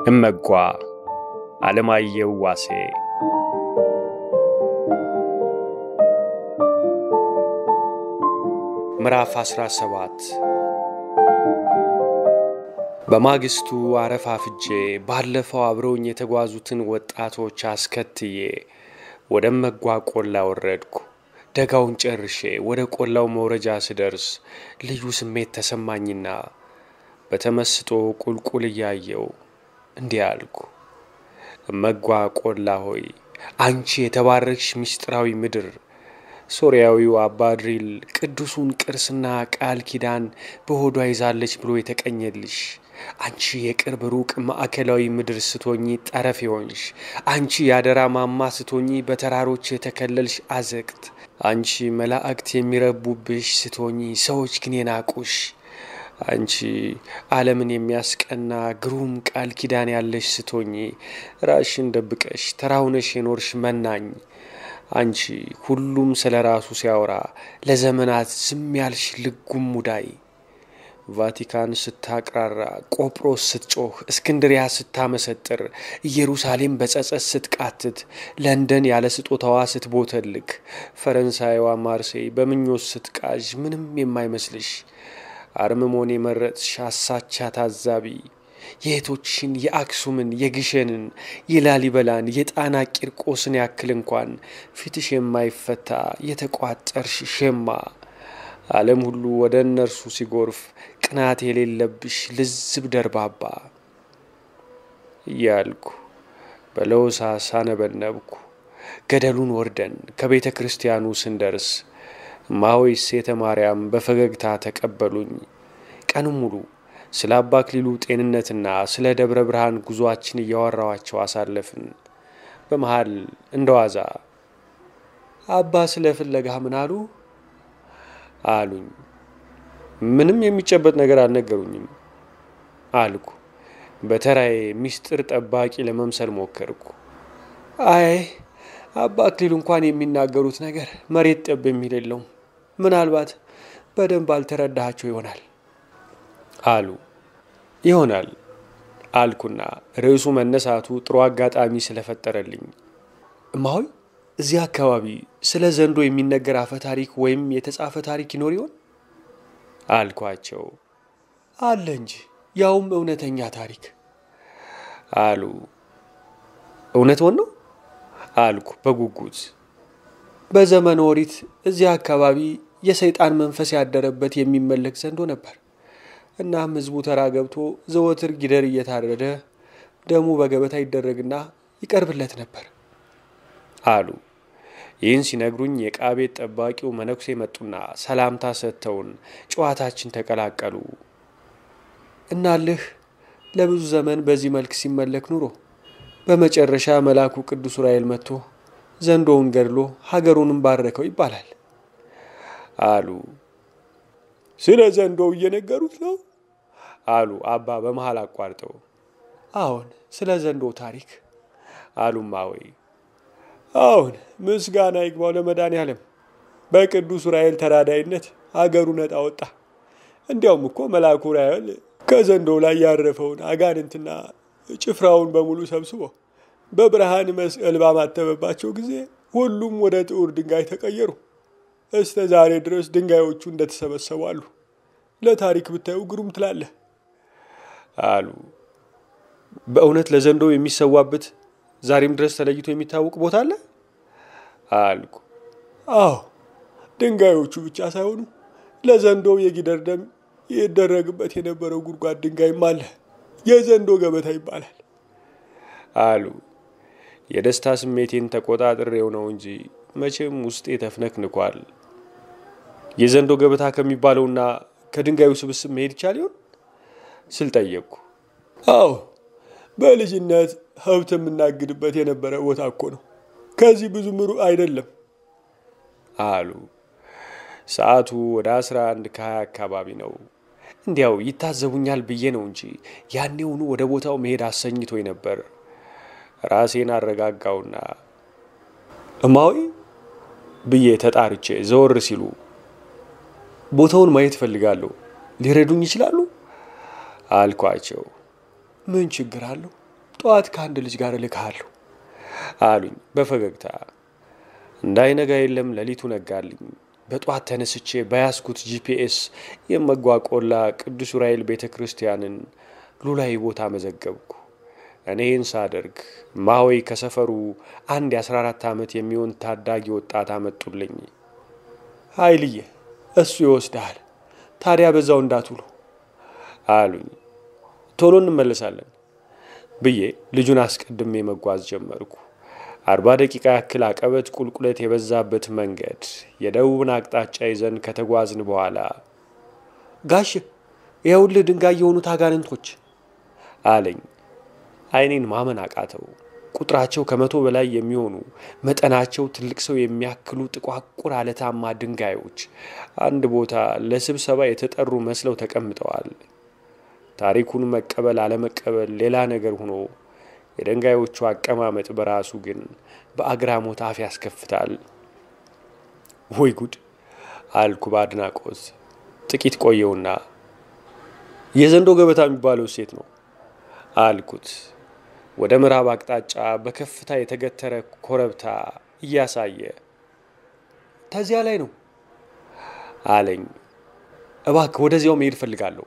እመጓ ዓለማየሁ ዋሴ ምዕራፍ 17 በማግስቱ አረፋፍጄ ባለፈው አብረውኝ የተጓዙትን ወጣቶች አስከትዬ ወደ እመጓ ቆላ ወረድኩ። ደጋውን ጨርሼ ወደ ቆላው መውረጃ ስደርስ ልዩ ስሜት ተሰማኝና በተመስጦ ቁልቁል ያየው እንዲህ አልኩ። እመጓ ቆላ ሆይ አንቺ የተባረክሽ ምስጢራዊ ምድር፣ ሶርያዊው አባድሪል ቅዱሱን ቅርስና ቃል ኪዳን በሆዷ ይዛለች ብሎ የተቀኘልሽ፣ አንቺ የቅርብ ሩቅ ማዕከላዊ ምድር ስትሆኚ ጠረፍ ይሆንሽ፣ አንቺ ያደራ ማማ ስትሆኚ በተራሮች የተከለልሽ አዘቅት፣ አንቺ መላእክት የሚረቡብሽ ስትሆኚ ሰዎች ግን የናቁሽ፣ አንቺ ዓለምን የሚያስቀና ግሩም ቃል ኪዳን ያለሽ ስትሆኚ ራስሽን ደብቀሽ ተራውነሽ የኖርሽ መናኝ፣ አንቺ ሁሉም ስለ ራሱ ሲያወራ ለዘመናት ዝም ያልሽ ልጉም ሙዳይ፣ ቫቲካን ስታቅራራ፣ ቆጵሮስ ስትጮህ፣ እስክንድሪያ ስታመሰጥር፣ ኢየሩሳሌም በጸጸት ስትቃትት፣ ለንደን ያለ ስጦታዋ ስትቦተልክ፣ ፈረንሳይዋ ማርሴይ በምኞት ስትቃዥ ምንም የማይመስልሽ አርምሞን የመረጥሽ አሳቻ ታዛቢ፣ የእህቶችሽን የአክሱምን የግሸንን የላሊበላን የጣና ቂርቆስን ያክል እንኳን ፊትሽ የማይፈታ የተቋጠርሽ ሸማ፣ ዓለም ሁሉ ወደ እነርሱ ሲጎርፍ ቅናት የሌለብሽ ልዝብ ደርባባ እያልኩ በለውሳሳ ነበነብኩ። ገደሉን ወርደን ከቤተ ክርስቲያኑ ስንደርስ እማሆይ ሴተ ማርያም በፈገግታ ተቀበሉኝ። ቀኑን ሙሉ ስለ አባ አክሊሉ ጤንነትና ስለ ደብረ ብርሃን ጉዟችን እያወራኋቸው አሳለፍን። በመሃል እንደዋዛ አባ ስለ ፍለጋ ምን አሉ አሉኝ። ምንም የሚጨበጥ ነገር አልነገሩኝም አልኩ። በተራዬ ሚስጥር ጠባቂ ለመምሰል ሞከርኩ። አይ አባ አክሊሉ እንኳን የሚናገሩት ነገር መሬት ጠብ የሚል የለውም፣ ምናልባት በደንብ አልተረዳሃቸው ይሆናል አሉ። ይሆናል አልኩና ርዕሱ መነሳቱ ጥሩ አጋጣሚ ስለፈጠረልኝ እማሆይ እዚህ አካባቢ ስለ ዘንዶ የሚነገር አፈ ታሪክ ወይም የተጻፈ ታሪክ ይኖር ይሆን አልኳቸው። አለ እንጂ ያውም እውነተኛ ታሪክ አሉ። እውነት ነው አልኩ በጉጉት። በዘመነ ኦሪት እዚህ አካባቢ የሰይጣን መንፈስ ያደረበት የሚመለክ ዘንዶ ነበር። እናም ህዝቡ ተራ ገብቶ ዘወትር ጊደር እየታረደ ደሙ በገበታ ይደረግና ይቀርብለት ነበር አሉ። ይህን ሲነግሩኝ የቃቤት ጠባቂው መነኩሴ መጡና ሰላምታ ሰጥተውን ጨዋታችን ተቀላቀሉ። እናልህ ለብዙ ዘመን በዚህ መልክ ሲመለክ ኑሮ በመጨረሻ መልአኩ ቅዱስ ዑራኤል መጥቶ ዘንዶውን ገድሎ ሀገሩንም ባረከው ይባላል አሉ። ስለ ዘንዶው እየነገሩት ነው አሉ አባ በመሃል አቋርጠው። አዎን ስለ ዘንዶው ታሪክ አሉ እማሆይ። አዎን ምስጋና ይግባው ለመድኃኔዓለም፣ በቅዱስ ዑራኤል ተራዳይነት ሀገሩ ነጣ ወጣ። እንዲያውም እኮ መልአኩ ዑራኤል ከዘንዶው ላይ ያረፈውን አጋንንትና ጭፍራውን በሙሉ ሰብስቦ በብርሃን መስቀል ባማተበባቸው ጊዜ ሁሉም ወደ ጥዑር ድንጋይ ተቀየሩ። እስከ ዛሬ ድረስ ድንጋዮቹ እንደተሰበሰቡ አሉ። ለታሪክ ብታዩ ግሩም ትላለህ አሉ። በእውነት ለዘንዶ የሚሰዋበት ዛሬም ድረስ ተለይቶ የሚታወቅ ቦታ አለ አልኩ። አዎ ድንጋዮቹ ብቻ ሳይሆኑ ለዘንዶ የጊደር ደም ይደረግበት የነበረው ጉድጓድ ድንጋይም አለ። የዘንዶ ገበታ ይባላል አሉ። የደስታ ስሜቴን ተቆጣጥሬው ነው እንጂ መቼም ውስጤ ተፍነክንኳል። የዘንዶ ገበታ ከሚባለውና ከድንጋዩ ስብስብ መሄድ ይቻል ይሆን ስል ጠየቅኩ። አዎ በልጅነት ሀብት የምናግድበት የነበረ ቦታ እኮ ነው። ከዚህ ብዙ ሩቅ አይደለም አሉ። ሰዓቱ ወደ 11 ከ20 አካባቢ ነው። እንዲያው ይታዘቡኛል ብዬ ነው እንጂ ያኔውኑ ወደ ቦታው መሄድ አሰኝቶኝ ነበር። ራሴን አረጋጋውና እማሆይ ብዬ ተጣርቼ ዘወር ሲሉ ቦታውን ማየት ፈልጋለሁ ሊረዱኝ ይችላሉ አልኳቸው። ምን ችግር አለው ጠዋት ከአንድ ልጅ ጋር እልክሃለሁ አሉኝ በፈገግታ። እንዳይነጋ የለም ሌሊቱ ነጋልኝ። በጠዋት ተነስቼ በያዝኩት ጂፒኤስ የመጓቆላ ቅዱስ ዑራኤል ቤተክርስቲያንን ሉላይ ቦታ መዘገብኩ። እኔን ሳደርግ ማሆይ ከሰፈሩ አንድ የ14 ዓመት የሚሆን ታዳጊ ወጣት አመጡልኝ። ኃይልዬ እሱ ይወስዳል፣ ታዲያ በዛው እንዳትውሉ አሉኝ። ቶሎ እንመለሳለን ብዬ ልጁን አስቀድሜ መጓዝ ጀመርኩ። 40 ደቂቃ ያክል አቀበት ቁልቁለት የበዛበት መንገድ የደቡብን አቅጣጫ ይዘን ከተጓዝን በኋላ ጋሽ ይኸውልህ ድንጋይ የሆኑት አጋንንቶች አለኝ። አይኔን ማመን አቃተው። ቁጥራቸው ከ100 በላይ የሚሆኑ መጠናቸው ትልቅ ሰው የሚያክሉ ጥቋቁር አለታማ ድንጋዮች አንድ ቦታ ለስብሰባ የተጠሩ መስለው ተቀምጠዋል። ታሪኩን መቀበል አለመቀበል ሌላ ነገር ሆኖ የድንጋዮቹ አቀማመጥ በራሱ ግን በአግራሞት አፍ ያስከፍታል። ወይ ጉድ አልኩ በአድናቆት። ጥቂት ቆየውና የዘንዶ ገበታ የሚባለው ሴት ነው አልኩት። ወደ ምዕራብ አቅጣጫ በከፍታ የተገተረ ኮረብታ እያሳየ ታዚያ ላይ ነው አለኝ። እባክህ ወደዚያው መሄድ ፈልጋለሁ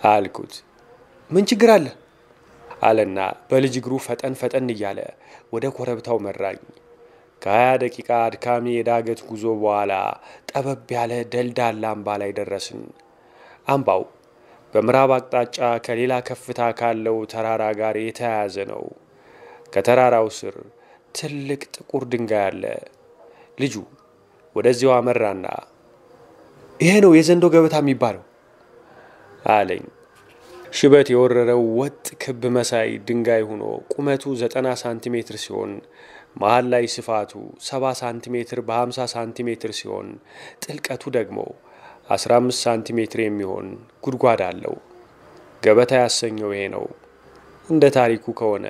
አልኩት። ምን ችግር አለ አለና በልጅ እግሩ ፈጠን እያለ ወደ ኮረብታው መራኝ። ከ20 ደቂቃ አድካሚ የዳገት ጉዞ በኋላ ጠበብ ያለ ደልዳላ አምባ ላይ ደረስን። አምባው በምዕራብ አቅጣጫ ከሌላ ከፍታ ካለው ተራራ ጋር የተያያዘ ነው። ከተራራው ስር ትልቅ ጥቁር ድንጋይ አለ። ልጁ ወደዚያው አመራና ይሄ ነው የዘንዶ ገበታ የሚባለው አለኝ። ሽበት የወረረው ወጥ ክብ መሳይ ድንጋይ ሆኖ ቁመቱ 90 ሳንቲሜትር ሲሆን መሃል ላይ ስፋቱ 70 ሳንቲሜትር በ50 ሳንቲሜትር ሲሆን ጥልቀቱ ደግሞ 15 ሳንቲሜትር የሚሆን ጉድጓድ አለው። ገበታ ያሰኘው ይሄ ነው። እንደ ታሪኩ ከሆነ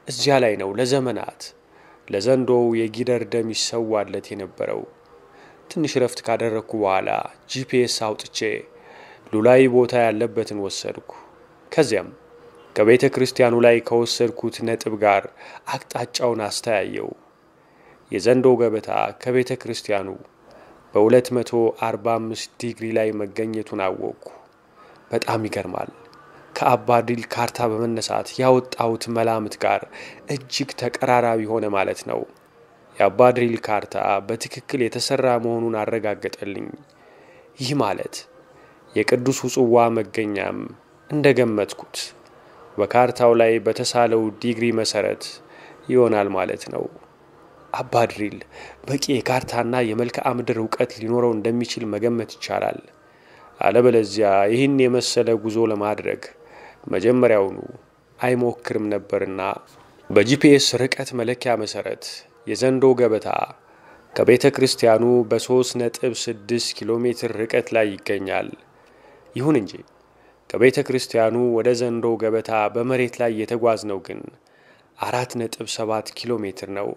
እዚያ ላይ ነው ለዘመናት ለዘንዶው የጊደር ደም ይሰዋለት የነበረው። ትንሽ ረፍት ካደረኩ በኋላ ጂፒኤስ አውጥቼ ሉላይ ቦታ ያለበትን ወሰድኩ። ከዚያም ከቤተ ክርስቲያኑ ላይ ከወሰድኩት ነጥብ ጋር አቅጣጫውን አስተያየው። የዘንዶ ገበታ ከቤተ ክርስቲያኑ በ245 ዲግሪ ላይ መገኘቱን አወቅኩ። በጣም ይገርማል። ከአባ ድሪል ካርታ በመነሳት ያወጣሁት መላምት ጋር እጅግ ተቀራራቢ ሆነ ማለት ነው። የአባ ድሪል ካርታ በትክክል የተሰራ መሆኑን አረጋገጠልኝ። ይህ ማለት የቅዱስ ጽዋ መገኛም እንደገመትኩት በካርታው ላይ በተሳለው ዲግሪ መሰረት ይሆናል ማለት ነው። አባ ድሪል በቂ የካርታና የመልክዓ ምድር ዕውቀት ሊኖረው እንደሚችል መገመት ይቻላል። አለበለዚያ ይህን የመሰለ ጉዞ ለማድረግ መጀመሪያውኑ አይሞክርም ነበርና። በጂፒኤስ ርቀት መለኪያ መሰረት የዘንዶ ገበታ ከቤተ ክርስቲያኑ በ3.6 ኪሎ ሜትር ርቀት ላይ ይገኛል። ይሁን እንጂ ከቤተ ክርስቲያኑ ወደ ዘንዶ ገበታ በመሬት ላይ የተጓዝነው ግን 4.7 ኪሎ ሜትር ነው።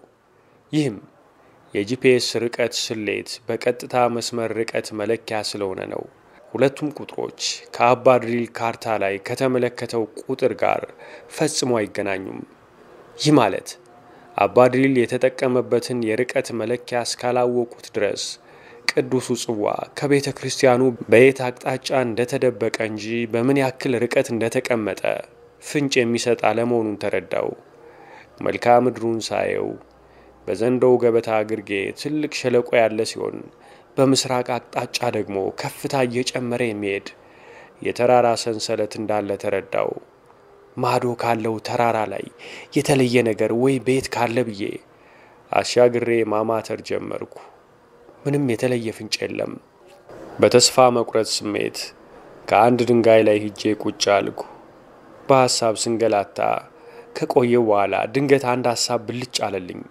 ይህም የጂፒኤስ ርቀት ስሌት በቀጥታ መስመር ርቀት መለኪያ ስለሆነ ነው። ሁለቱም ቁጥሮች ከአባ ድሪል ካርታ ላይ ከተመለከተው ቁጥር ጋር ፈጽሞ አይገናኙም። ይህ ማለት አባ ድሪል የተጠቀመበትን የርቀት መለኪያ እስካላወቁት ድረስ ቅዱሱ ጽዋ ከቤተ ክርስቲያኑ በየት አቅጣጫ እንደተደበቀ እንጂ በምን ያክል ርቀት እንደተቀመጠ ፍንጭ የሚሰጥ አለመሆኑን ተረዳው። መልክዓ ምድሩን ሳየው በዘንዶው ገበታ ግርጌ ትልቅ ሸለቆ ያለ ሲሆን በምስራቅ አቅጣጫ ደግሞ ከፍታ እየጨመረ የሚሄድ የተራራ ሰንሰለት እንዳለ ተረዳው። ማዶ ካለው ተራራ ላይ የተለየ ነገር ወይ ቤት ካለ ብዬ አሻግሬ ማማተር ጀመርኩ። ምንም የተለየ ፍንጭ የለም። በተስፋ መቁረጥ ስሜት ከአንድ ድንጋይ ላይ ሂጄ ቁጭ አልኩ። በሐሳብ ስንገላታ ከቆየው በኋላ ድንገት አንድ ሐሳብ ብልጭ አለልኝ።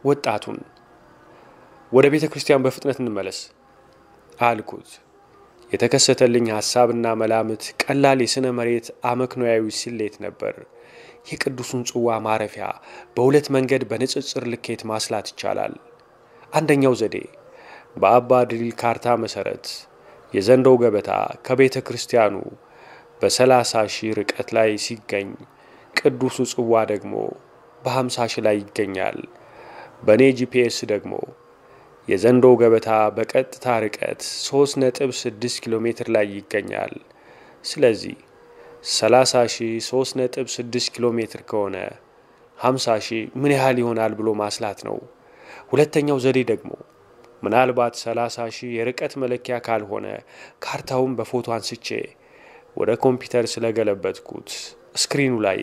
ወጣቱን ወደ ቤተ ክርስቲያን በፍጥነት እንመለስ አልኩት። የተከሰተልኝ ሐሳብና መላምት ቀላል የስነ መሬት አመክንዮአዊ ስሌት ነበር። የቅዱሱን ጽዋ ማረፊያ በሁለት መንገድ በንጽጽር ልኬት ማስላት ይቻላል። አንደኛው ዘዴ በአባ ድሪል ካርታ መሰረት የዘንዶው ገበታ ከቤተ ክርስቲያኑ በ30,000 ርቀት ላይ ሲገኝ ቅዱሱ ጽዋ ደግሞ በ50 ሺህ ላይ ይገኛል። በኔ ጂፒኤስ ደግሞ የዘንዶው ገበታ በቀጥታ ርቀት 3.6 ኪሎ ሜትር ላይ ይገኛል። ስለዚህ 30,000 3.6 ኪሎ ሜትር ከሆነ 50,000 ምን ያህል ይሆናል ብሎ ማስላት ነው። ሁለተኛው ዘዴ ደግሞ ምናልባት 30,000 የርቀት መለኪያ ካልሆነ ካርታውን በፎቶ አንስቼ ወደ ኮምፒውተር ስለገለበጥኩት ስክሪኑ ላይ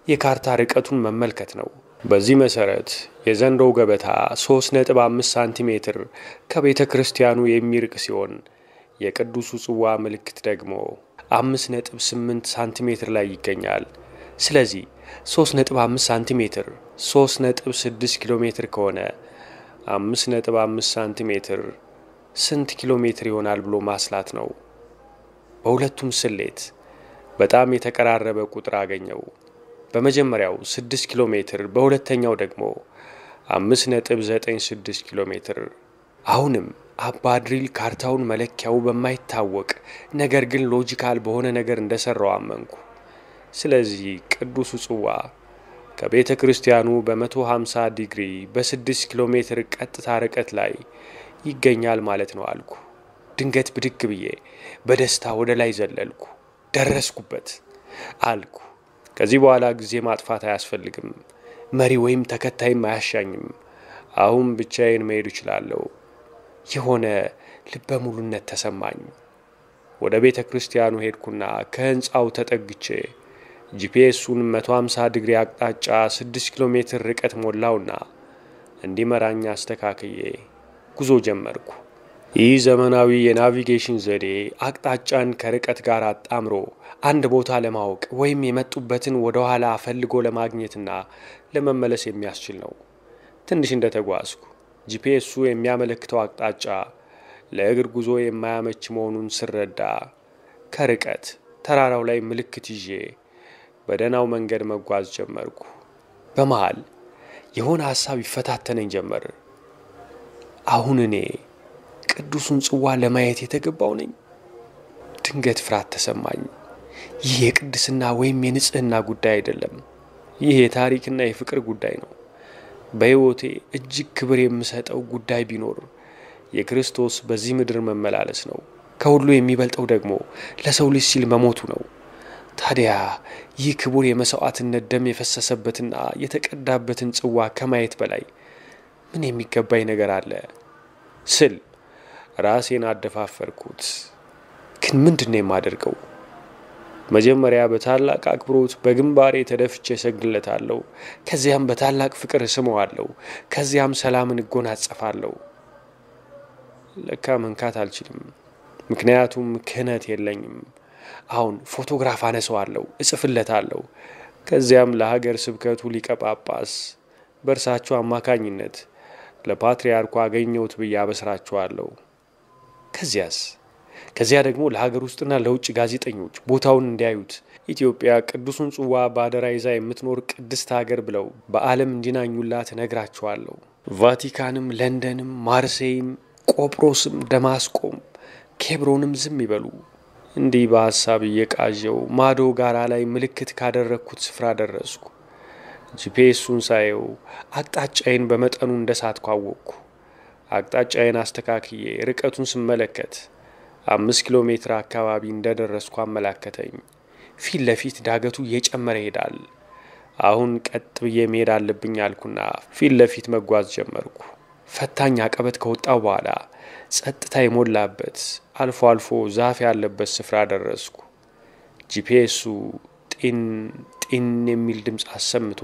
የካርታ ርቀቱን መመልከት ነው። በዚህ መሰረት የዘንዶው ገበታ 3.5 ሳንቲሜትር ከቤተ ክርስቲያኑ የሚርቅ ሲሆን የቅዱሱ ጽዋ ምልክት ደግሞ 5.8 ሳንቲሜትር ላይ ይገኛል። ስለዚህ 3.5 ሳንቲሜትር 3.6 ኪሎ ሜትር ከሆነ 5.5 ሳንቲሜትር ስንት ኪሎ ሜትር ይሆናል ብሎ ማስላት ነው። በሁለቱም ስሌት በጣም የተቀራረበ ቁጥር አገኘው። በመጀመሪያው 6 ኪሎ ሜትር፣ በሁለተኛው ደግሞ 5.96 ኪሎ ሜትር። አሁንም አባድሪል ካርታውን መለኪያው በማይታወቅ ነገር ግን ሎጂካል በሆነ ነገር እንደሰራው አመንኩ። ስለዚህ ቅዱሱ ጽዋ ከቤተ ክርስቲያኑ በ150 ዲግሪ በ6 ኪሎ ሜትር ቀጥታ ርቀት ላይ ይገኛል ማለት ነው አልኩ። ድንገት ብድግ ብዬ በደስታ ወደ ላይ ዘለልኩ። ደረስኩበት አልኩ። ከዚህ በኋላ ጊዜ ማጥፋት አያስፈልግም። መሪ ወይም ተከታይም አያሻኝም። አሁን ብቻዬን መሄድ እችላለሁ። የሆነ ልበ ሙሉነት ተሰማኝ። ወደ ቤተ ክርስቲያኑ ሄድኩና ከህንጻው ተጠግቼ ጂፒኤሱን 150 ዲግሪ አቅጣጫ 6 ኪሎ ሜትር ርቀት ሞላውና እንዲመራኝ አስተካክዬ ጉዞ ጀመርኩ። ይህ ዘመናዊ የናቪጌሽን ዘዴ አቅጣጫን ከርቀት ጋር አጣምሮ አንድ ቦታ ለማወቅ ወይም የመጡበትን ወደ ኋላ ፈልጎ ለማግኘትና ለመመለስ የሚያስችል ነው። ትንሽ እንደተጓዝኩ ጂፒኤሱ የሚያመለክተው አቅጣጫ ለእግር ጉዞ የማያመች መሆኑን ስረዳ ከርቀት ተራራው ላይ ምልክት ይዤ በደናው መንገድ መጓዝ ጀመርኩ። በመሃል የሆነ ሐሳብ ይፈታተነኝ ጀመር። አሁን እኔ ቅዱሱን ጽዋ ለማየት የተገባው ነኝ? ድንገት ፍርሃት ተሰማኝ። ይህ የቅድስና ወይም የንጽህና ጉዳይ አይደለም። ይህ የታሪክና የፍቅር ጉዳይ ነው። በሕይወቴ እጅግ ክብር የምሰጠው ጉዳይ ቢኖር የክርስቶስ በዚህ ምድር መመላለስ ነው። ከሁሉ የሚበልጠው ደግሞ ለሰው ልጅ ሲል መሞቱ ነው። ታዲያ ይህ ክቡር የመስዋዕትነት ደም የፈሰሰበትና የተቀዳበትን ጽዋ ከማየት በላይ ምን የሚገባኝ ነገር አለ ስል ራሴን አደፋፈርኩት። ግን ምንድነው የማደርገው? መጀመሪያ በታላቅ አክብሮት በግንባሬ ተደፍቼ ሰግድለታለሁ። ከዚያም በታላቅ ፍቅር ስመዋለሁ። ከዚያም ሰላምን እጎናጸፋለሁ። ለካ መንካት አልችልም፣ ምክንያቱም ክህነት የለኝም። አሁን ፎቶግራፍ አነሳዋለሁ፣ እጽፍለታለሁ። ከዚያም ለሀገር ስብከቱ ሊቀ ጳጳስ በእርሳቸው አማካኝነት ለፓትርያርኩ አገኘሁት ብዬ አበስራቸዋለሁ። ከዚያ ደግሞ ለሀገር ውስጥና ለውጭ ጋዜጠኞች ቦታውን እንዲያዩት ኢትዮጵያ ቅዱሱን ጽዋ በአደራ ይዛ የምትኖር ቅድስት ሀገር ብለው በዓለም እንዲናኙላት እነግራቸዋለሁ። ቫቲካንም፣ ለንደንም፣ ማርሴይም፣ ቆጵሮስም፣ ደማስቆም፣ ኬብሮንም ዝም ይበሉ። እንዲህ በሐሳብ እየቃዠው ማዶ ጋራ ላይ ምልክት ካደረግኩት ስፍራ ደረስኩ። ጂፒኤሱን ሳየው አቅጣጫዬን በመጠኑ እንደሳትኩ አወቅኩ። አቅጣጫዬን አስተካክዬ ርቀቱን ስመለከት 5 ኪሎ ሜትር አካባቢ እንደደረስኩ አመላከተኝ። ፊት ለፊት ዳገቱ እየጨመረ ይሄዳል። አሁን ቀጥ ብዬ መሄድ አለብኝ አልኩና ፊት ለፊት መጓዝ ጀመርኩ። ፈታኝ አቀበት ከወጣው በኋላ ጸጥታ የሞላበት አልፎ አልፎ ዛፍ ያለበት ስፍራ ደረስኩ። ጂፒኤሱ ጢን ጢን የሚል ድምፅ አሰምቶ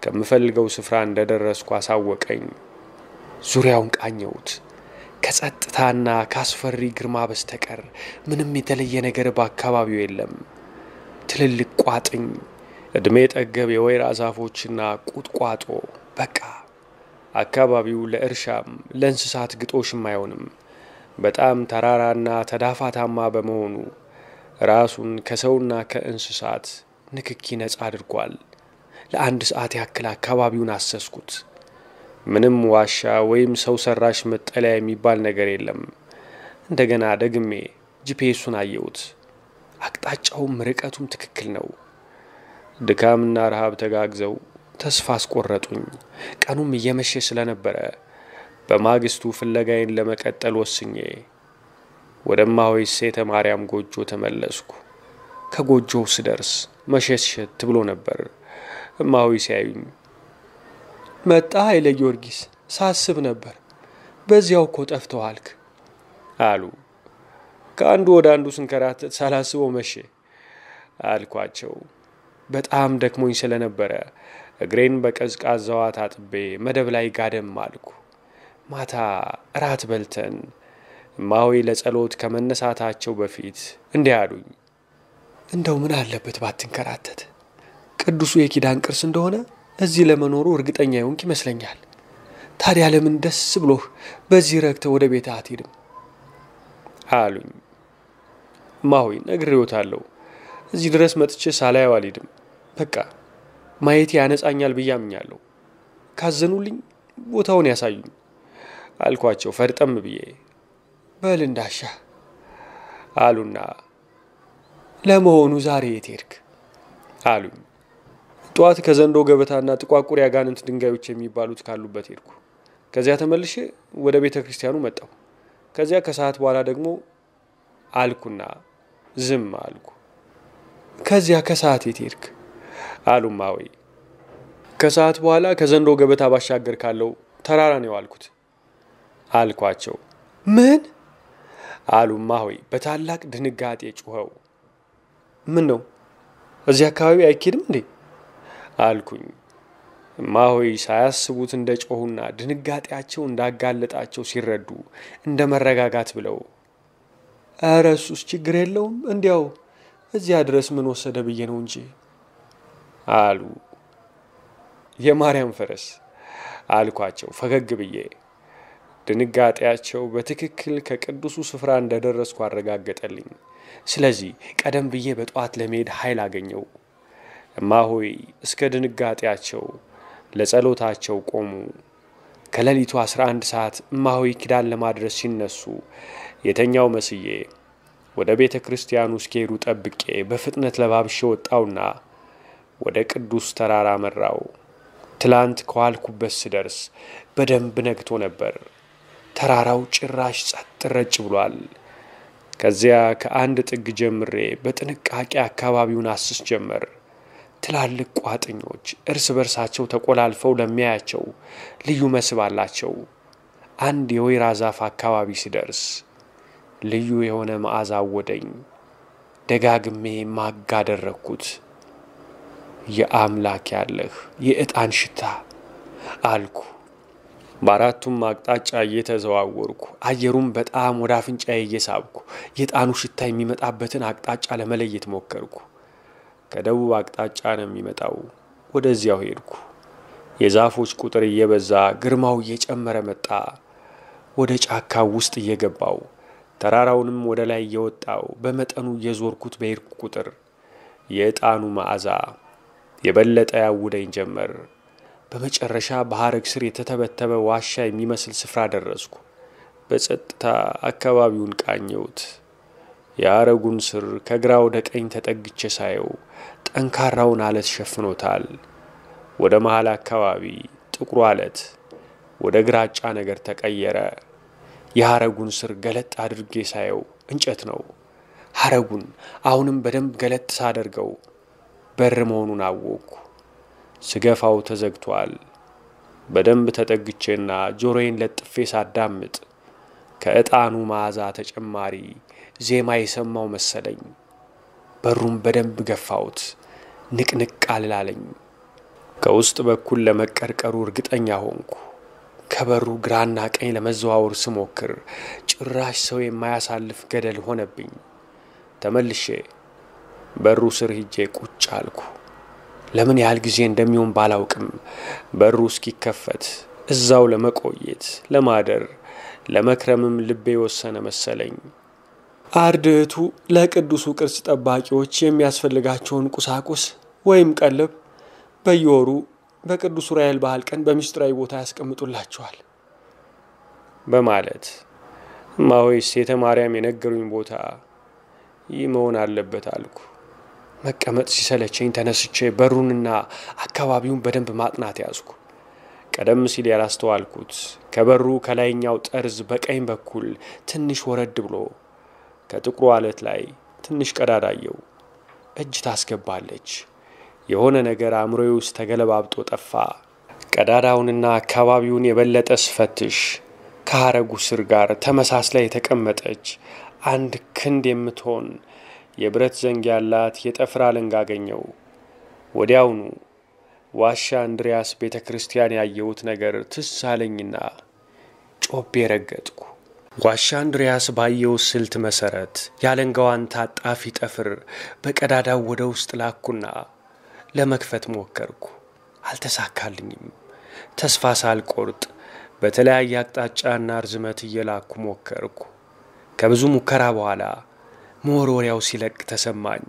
ከምፈልገው ስፍራ እንደደረስኩ አሳወቀኝ። ዙሪያውን ቃኘሁት። ከጸጥታና ካስፈሪ ግርማ በስተቀር ምንም የተለየ ነገር በአካባቢው የለም። ትልልቅ ቋጥኝ፣ እድሜ ጠገብ የወይራ ዛፎችና ቁጥቋጦ። በቃ አካባቢው ለእርሻም ለእንስሳት ግጦሽም አይሆንም። በጣም ተራራና ተዳፋታማ በመሆኑ ራሱን ከሰውና ከእንስሳት ንክኪ ነጻ አድርጓል። ለአንድ ሰዓት ያክል አካባቢውን አሰስኩት። ምንም ዋሻ ወይም ሰው ሰራሽ መጠለያ የሚባል ነገር የለም። እንደገና ደግሜ ጂፒኤሱን አየሁት። አቅጣጫውም ርቀቱም ትክክል ነው። ድካምና ረሃብ ተጋግዘው ተስፋ አስቆረጡኝ። ቀኑም እየመሸ ስለነበረ በማግስቱ ፍለጋዬን ለመቀጠል ወስኜ ወደ እማሆይ ሴተ ማርያም ጎጆ ተመለስኩ። ከጎጆው ስደርስ መሸሸት ብሎ ነበር። እማሆይ ሲያዩኝ መጣ ኃይለ ጊዮርጊስ፣ ሳስብ ነበር፣ በዚያው እኮ ጠፍተዋልክ አሉ። ከአንዱ ወደ አንዱ ስንከራተት ሳላስበው መሸ አልኳቸው። በጣም ደክሞኝ ስለነበረ እግሬን በቀዝቃዛዋ ታጥቤ መደብ ላይ ጋደም አልኩ። ማታ እራት በልተን እማሆይ ለጸሎት ከመነሳታቸው በፊት እንዲህ አሉኝ። እንደው ምን አለበት ባትንከራተት፣ ቅዱሱ የኪዳን ቅርስ እንደሆነ እዚህ ለመኖሩ እርግጠኛ ይሆንክ ይመስለኛል። ታዲያ ለምን ደስ ብሎህ በዚህ ረግተህ ወደ ቤት አትሄድም አሉኝ። እማሆይ ነግሬዎታለሁ፣ እዚህ ድረስ መጥቼ ሳላየው አልሄድም። በቃ ማየቴ ያነጻኛል ብዬ አምኛለሁ። ካዘኑልኝ ቦታውን ያሳዩኝ አልኳቸው ፈርጠም ብዬ። በል እንዳሻ አሉና ለመሆኑ ዛሬ የት ሄድክ አሉኝ። ጧት ከዘንዶ ገበታና ጥቋቁር ያጋንንት ድንጋዮች የሚባሉት ካሉበት ሄድኩ። ከዚያ ተመልሼ ወደ ቤተ ክርስቲያኑ መጣሁ። ከዚያ ከሰዓት በኋላ ደግሞ አልኩና ዝም አልኩ። ከዚያ ከሰዓት የት ሄድክ አሉ እማሆይ። ከሰዓት በኋላ ከዘንዶ ገበታ ባሻገር ካለው ተራራ ነው አልኩት አልኳቸው። ምን አሉ እማሆይ በታላቅ ድንጋጤ ጮኸው። ምን ነው እዚህ አካባቢ አይኬድም እንዴ አልኩኝ። እማሆይ ሳያስቡት እንደ ጮሁና ድንጋጤያቸው እንዳጋለጣቸው ሲረዱ እንደ መረጋጋት ብለው ኧረ እሱስ ችግር የለውም፣ እንዲያው እዚያ ድረስ ምን ወሰደ ብዬ ነው እንጂ አሉ። የማርያም ፈረስ አልኳቸው ፈገግ ብዬ። ድንጋጤያቸው በትክክል ከቅዱሱ ስፍራ እንደደረስኩ አረጋገጠልኝ። ስለዚህ ቀደም ብዬ በጧት ለመሄድ ኃይል አገኘው። እማሆይ እስከ ድንጋጤያቸው ለጸሎታቸው ቆሙ። ከሌሊቱ 11 ሰዓት እማሆይ ኪዳን ለማድረስ ሲነሱ የተኛው መስዬ ወደ ቤተ ክርስቲያኑ እስኪሄዱ ጠብቄ በፍጥነት ለባብሼ ወጣውና ወደ ቅዱስ ተራራ መራው። ትላንት ከዋልኩበት ስደርስ በደንብ ነግቶ ነበር። ተራራው ጭራሽ ጸጥ ረጭ ብሏል። ከዚያ ከአንድ ጥግ ጀምሬ በጥንቃቄ አካባቢውን አስስ ጀመር። ትላልቅ ቋጥኞች እርስ በርሳቸው ተቆላልፈው ለሚያያቸው ልዩ መስህብ አላቸው። አንድ የወይራ ዛፍ አካባቢ ሲደርስ ልዩ የሆነ መዓዛ አወደኝ። ደጋግሜ ማጋ አደረግኩት። የአምላክ ያለህ የዕጣን ሽታ አልኩ። በአራቱም አቅጣጫ እየተዘዋወርኩ አየሩን በጣም ወደ አፍንጫዬ እየሳብኩ የዕጣኑ ሽታ የሚመጣበትን አቅጣጫ ለመለየት ሞከርኩ። ከደቡብ አቅጣጫ ነው የሚመጣው። ወደዚያው ሄድኩ። የዛፎች ቁጥር እየበዛ ግርማው እየጨመረ መጣ። ወደ ጫካው ውስጥ እየገባው ተራራውንም ወደ ላይ እየወጣው በመጠኑ እየዞርኩት በሄድኩ ቁጥር የዕጣኑ መዓዛ የበለጠ ያውደኝ ጀመር። በመጨረሻ በሐረግ ስር የተተበተበ ዋሻ የሚመስል ስፍራ ደረስኩ። በጸጥታ አካባቢውን ቃኘሁት። የሐረጉን ስር ከግራ ወደ ቀኝ ተጠግቼ ሳየው ጠንካራውን አለት ሸፍኖታል። ወደ መሃል አካባቢ ጥቁሩ አለት ወደ ግራጫ ነገር ተቀየረ። የሐረጉን ስር ገለጥ አድርጌ ሳየው እንጨት ነው። ሐረጉን አሁንም በደንብ ገለጥ ሳደርገው በር መሆኑን አወቅኩ። ስገፋው ተዘግቷል። በደንብ ተጠግቼና ጆሮዬን ለጥፌ ሳዳምጥ ከዕጣኑ መዓዛ ተጨማሪ ዜማ የሰማው መሰለኝ። በሩም በደንብ ገፋውት፣ ንቅንቅ አልላለኝ። ከውስጥ በኩል ለመቀርቀሩ እርግጠኛ ሆንኩ። ከበሩ ግራና ቀኝ ለመዘዋወር ስሞክር ጭራሽ ሰው የማያሳልፍ ገደል ሆነብኝ። ተመልሼ በሩ ስር ሂጄ ቁጭ አልኩ። ለምን ያህል ጊዜ እንደሚሆን ባላውቅም በሩ እስኪከፈት እዛው ለመቆየት ለማደር ለመክረምም ልቤ ወሰነ መሰለኝ። አርድእቱ ለቅዱሱ ቅርስ ጠባቂዎች የሚያስፈልጋቸውን ቁሳቁስ ወይም ቀለብ በየወሩ በቅዱስ ዑራኤል በዓል ቀን በሚስጥራዊ ቦታ ያስቀምጡላቸዋል በማለት እማሆይ ሴተ ማርያም የነገሩኝ ቦታ ይህ መሆን አለበት አልኩ። መቀመጥ ሲሰለቸኝ ተነስቼ በሩንና አካባቢውን በደንብ ማጥናት ያዝኩ። ቀደም ሲል ያላስተዋልኩት ከበሩ ከላይኛው ጠርዝ በቀኝ በኩል ትንሽ ወረድ ብሎ ከጥቁሩ አለት ላይ ትንሽ ቀዳዳ አየው። እጅ ታስገባለች። የሆነ ነገር አእምሮዬ ውስጥ ተገለባብጦ ጠፋ። ቀዳዳውንና አካባቢውን የበለጠ ስፈትሽ ከሐረጉ ስር ጋር ተመሳስላ የተቀመጠች አንድ ክንድ የምትሆን የብረት ዘንግ ያላት የጠፍር አለንጋ አገኘው። ወዲያውኑ ዋሻ እንድሪያስ ቤተ ክርስቲያን ያየሁት ነገር ትዝ አለኝና ጮቤ ረገጥኩ። ዋሻ እንድሪያስ ባየው ስልት መሰረት ያለንጋዋን ታጣፊ ጠፍር በቀዳዳው ወደ ውስጥ ላኩና ለመክፈት ሞከርኩ። አልተሳካልኝም። ተስፋ ሳልቆርጥ በተለያየ አቅጣጫና ርዝመት እየላኩ ሞከርኩ። ከብዙ ሙከራ በኋላ መወርወሪያው ሲለቅ ተሰማኝ።